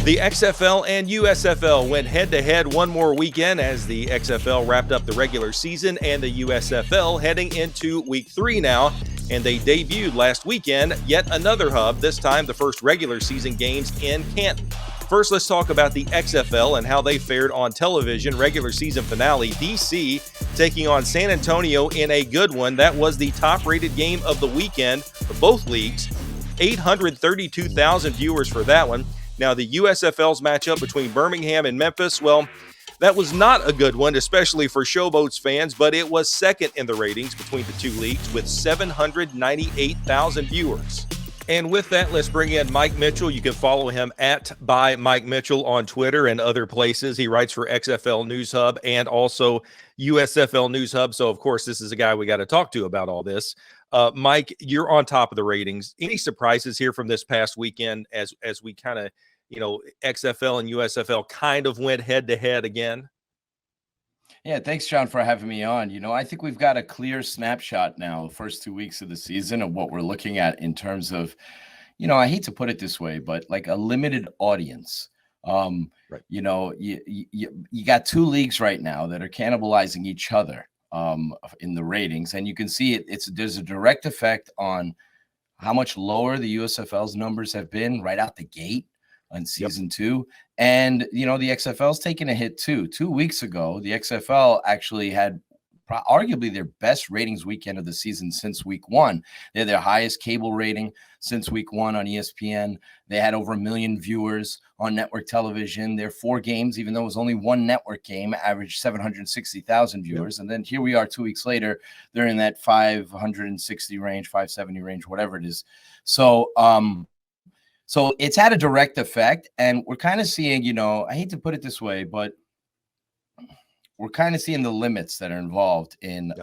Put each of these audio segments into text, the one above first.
The XFL and USFL went head-to-head one more weekend as the XFL wrapped up the regular season and the USFL heading into week 3 now. And they debuted last weekend yet another hub, this time the first regular season games in Canton. First, let's talk about the XFL and how they fared on television. Regular season finale, DC taking on San Antonio in a good one. That was the top-rated game of the weekend for both leagues. 832,000 viewers for that one. Now, the USFL's matchup between Birmingham and Memphis, well, that was not a good one, especially for Showboats fans, but it was second in the ratings between the two leagues with 798,000 viewers. And with that, let's bring in Mike Mitchell. You can follow him at by Mike Mitchell on Twitter and other places. He writes for XFL News Hub and also USFL News Hub. So, of course, this is a guy we got to talk to about all this. Mike, you're on top of the ratings. Any surprises here from this past weekend as we kind of, XFL and USFL kind of went head to head again? Yeah, thanks, John, for having me on. I think we've got a clear snapshot now, the first 2 weeks of the season, of what we're looking at in terms of, I hate to put it this way, but like a limited audience. Right. You got two leagues right now that are cannibalizing each other in the ratings, and you can see there's a direct effect on how much lower the USFL's numbers have been right out the gate in season 2. And, the XFL's taking a hit too. 2 weeks ago, the XFL actually had arguably their best ratings weekend of the season since week 1. They had their highest cable rating since week 1 on ESPN. They had over 1 million viewers on network television. Their 4 games, even though it was only one network game, averaged 760,000 viewers. And then here we are 2 weeks later, they're in that 560 range, 570 range, whatever it is. So it's had a direct effect, and we're kind of seeing, I hate to put it this way, but we're kind of seeing the limits that are involved in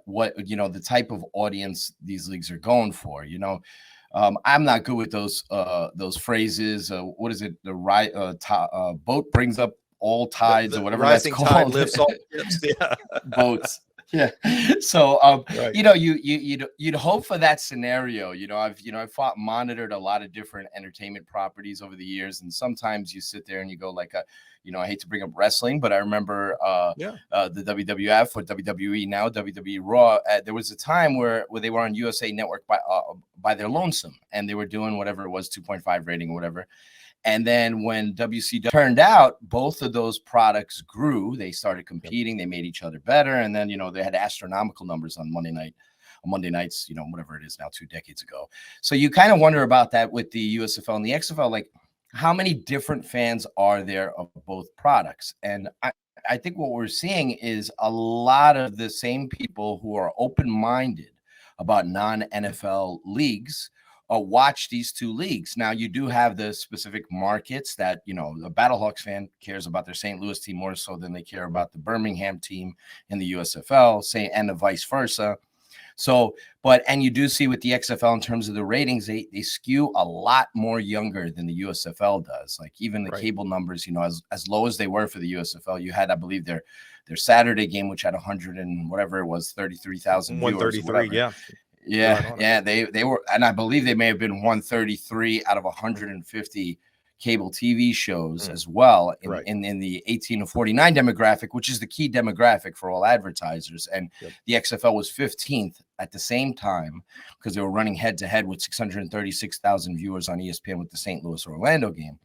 what, the type of audience these leagues are going for. I'm not good with those phrases. What is it? The boat brings up all tides, or whatever that's called. Tide lifts all ships. Yeah. Boats. Yeah. So, right. You'd hope for that scenario. I've monitored a lot of different entertainment properties over the years, and sometimes you sit there and you go like, I hate to bring up wrestling, but I remember the WWF or WWE, now WWE Raw. There was a time where they were on USA Network by their lonesome, and they were doing whatever it was, 2.5 rating or whatever. And then when WCW turned out, both of those products grew. They started competing. They made each other better. And then, they had astronomical numbers on Monday nights, whatever it is now, 2 decades ago. So you kind of wonder about that with the USFL and the XFL, like how many different fans are there of both products? And I think what we're seeing is a lot of the same people who are open-minded about non-NFL leagues watch these two leagues. Now, you do have the specific markets that, the Battlehawks fan cares about their St. Louis team more so than they care about the Birmingham team in the USFL, and the vice versa. So, and you do see with the XFL in terms of the ratings, they skew a lot more younger than the USFL does. Like even the cable numbers, as low as they were for the USFL, you had, I believe, their Saturday game, which had 100 and whatever it was, 33,000 viewers. 133, yeah. Yeah, they were, and I believe they may have been 133 out of 150 cable TV shows as well in the 18 to 49 demographic, which is the key demographic for all advertisers. And the XFL was 15th at the same time because they were running head to head with 636,000 viewers on ESPN with the St. Louis Orlando game.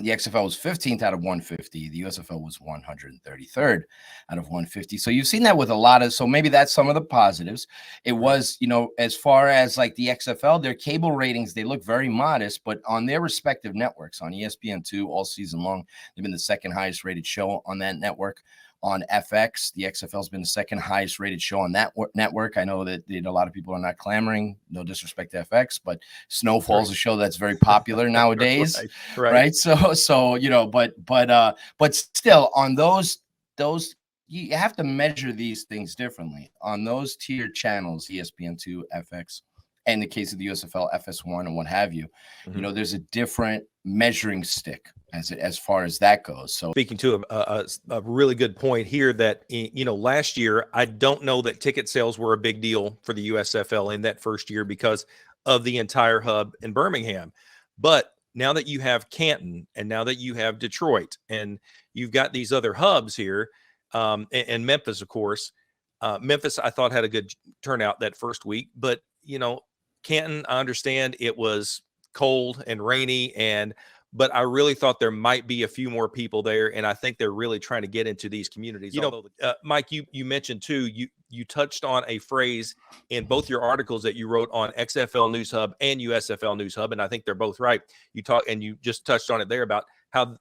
The XFL was 15th out of 150. The USFL was 133rd out of 150. So you've seen that with a lot of, so maybe that's some of the positives. It was, as far as like the XFL, their cable ratings, they look very modest, but on their respective networks, on ESPN2 all season long, they've been the second highest rated show on that network. On FX, the XFL has been the second highest rated show on that network. I know that a lot of people are not clamoring, no disrespect to FX, but Snowfall's a show that's very popular nowadays, right? So but still on those you have to measure these things differently on those tiered channels, ESPN2, FX, and in the case of the USFL, FS1, and what have you. There's a different measuring stick as far as that goes. So speaking to a really good point here that, last year, I don't know that ticket sales were a big deal for the USFL in that first year because of the entire hub in Birmingham. But now that you have Canton and now that you have Detroit and you've got these other hubs here, and Memphis, of course. Memphis, I thought, had a good turnout that first week, but Canton, I understand it was cold and rainy, but I really thought there might be a few more people there, and I think they're really trying to get into these communities. Mike, you mentioned too, you touched on a phrase in both your articles that you wrote on XFL News Hub and USFL News Hub, and I think they're both right. You just touched on it there about how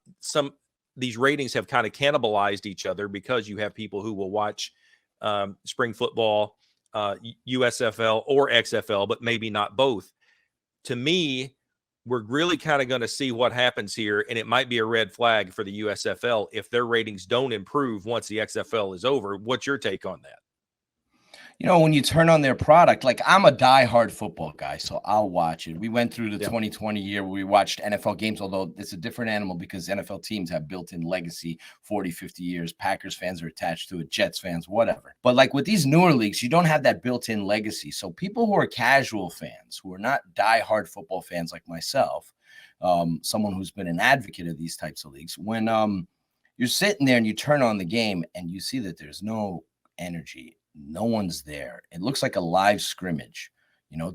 these ratings have kind of cannibalized each other because you have people who will watch spring football, USFL or XFL, but maybe not both. To me, we're really kind of going to see what happens here, and it might be a red flag for the USFL if their ratings don't improve once the XFL is over. What's your take on that? When you turn on their product, like I'm a diehard football guy, so I'll watch it. We went through the 2020 year where we watched NFL games, although it's a different animal because NFL teams have built-in legacy, 40, 50 years. Packers fans are attached to it, Jets fans, whatever. But like with these newer leagues, you don't have that built-in legacy. So people who are casual fans, who are not diehard football fans like myself, someone who's been an advocate of these types of leagues, when you're sitting there and you turn on the game and you see that there's no energy, no one's there. It looks like a live scrimmage.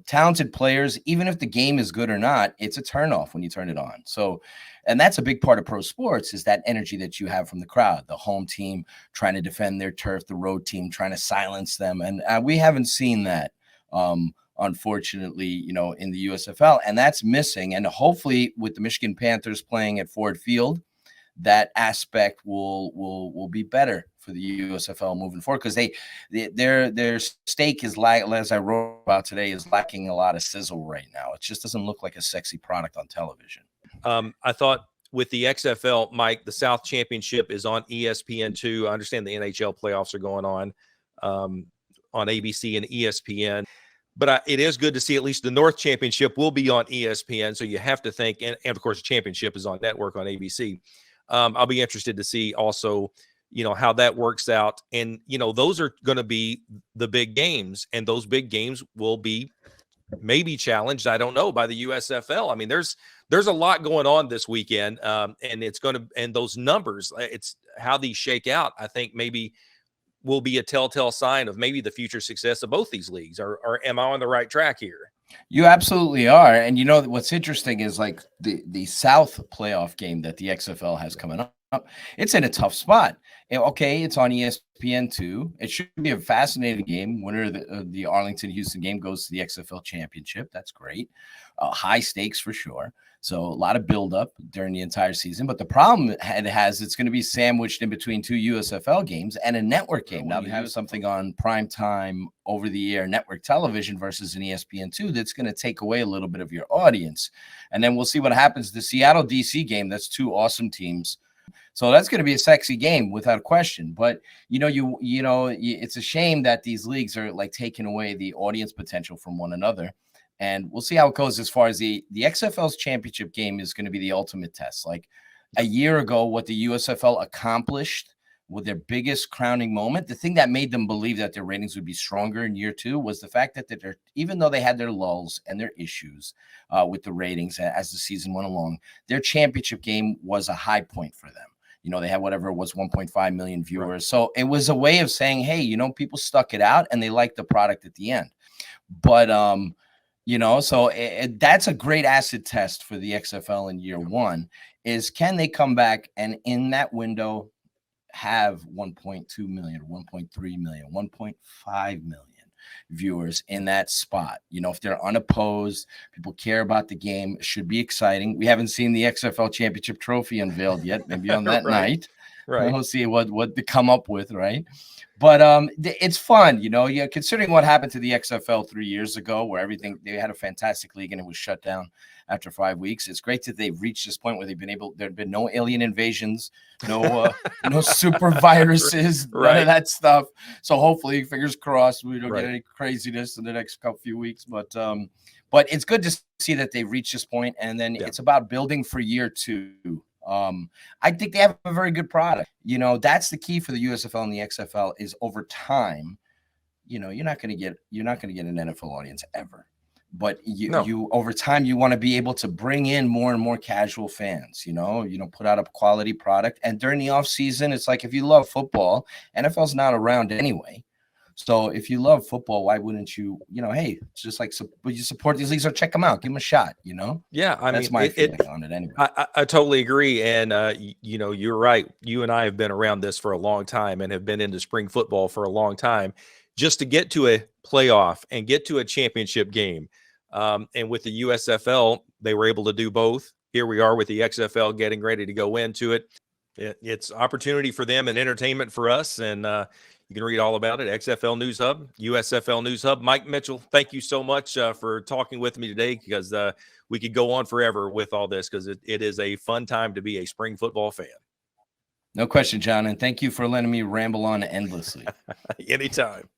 Talented players, even if the game is good or not, it's a turnoff when you turn it on. So, and that's a big part of pro sports is that energy that you have from the crowd, the home team trying to defend their turf, the road team trying to silence them. And we haven't seen that, unfortunately, in the USFL, and that's missing. And hopefully with the Michigan Panthers playing at Ford Field, that aspect will be better for the USFL moving forward because their stake is as I wrote about today, is lacking a lot of sizzle right now. It just doesn't look like a sexy product on television. I thought with the XFL, Mike, the South Championship is on ESPN2. I understand the NHL playoffs are going on ABC and ESPN. But it is good to see at least the North Championship will be on ESPN. So you have to think, and of course, the championship is on network on ABC. I'll be interested to see also, how that works out. And, those are going to be the big games, and those big games will be maybe challenged, I don't know, by the USFL. I mean, there's a lot going on this weekend, and those numbers, it's how these shake out, I think maybe will be a telltale sign of maybe the future success of both these leagues. Or am I on the right track here? You absolutely are. And what's interesting is like the South playoff game that the XFL has coming up. It's in a tough spot. Okay, it's on ESPN2. It should be a fascinating game. Winner of the Arlington-Houston game goes to the XFL championship. That's great. High stakes for sure. So a lot of buildup during the entire season. But the problem it's going to be sandwiched in between two USFL games and a network game. Now you have something on primetime over-the-air network television versus an ESPN2 that's going to take away a little bit of your audience. And then we'll see what happens. The Seattle-DC game, that's two awesome teams. So that's going to be a sexy game without question. But, it's a shame that these leagues are like taking away the audience potential from one another. And we'll see how it goes as far as the XFL's championship game is going to be the ultimate test. Like a year ago, what the USFL accomplished with their biggest crowning moment, the thing that made them believe that their ratings would be stronger in year two was the fact that even though they had their lulls and their issues with the ratings as the season went along, their championship game was a high point for them. They had whatever it was, 1.5 million viewers. Right. So it was a way of saying, hey, people stuck it out and they liked the product at the end. But, so that's a great acid test for the XFL in year one is can they come back and in that window have 1.2 million, 1.3 million, 1.5 million viewers in that spot. If they're unopposed, people care about the game, it should be exciting. We haven't seen the XFL championship trophy unveiled yet, maybe on that night. Right. We'll see what they come up with, right? But it's fun, considering what happened to the XFL 3 years ago, where they had a fantastic league and it was shut down after 5 weeks. It's great that they've reached this point where there've been no alien invasions, no super viruses, right. None of that stuff. So hopefully, fingers crossed, we don't get any craziness in the next few weeks. But it's good to see that they've reached this point, and then it's about building for year two. I think they have a very good product. That's the key for the USFL and the XFL is over time. You're not going to get an NFL audience ever. but No. you over time, you want to be able to bring in more and more casual fans, put out a quality product. And during the off season, it's like, if you love football, NFL's not around anyway. So if you love football, why wouldn't you, hey, it's just like, would you support these leagues or check them out, give them a shot, Yeah, I That's mean, my feeling on it anyway. I totally agree. And, you're right. You and I have been around this for a long time and have been into spring football for a long time. Just to get to a playoff and get to a championship game. And with the USFL, they were able to do both. Here we are with the XFL getting ready to go into it. It's opportunity for them and entertainment for us. And you can read all about it. XFL News Hub, USFL News Hub. Mike Mitchell, thank you so much for talking with me today, because we could go on forever with all this, because it is a fun time to be a spring football fan. No question, John. And thank you for letting me ramble on endlessly. Anytime.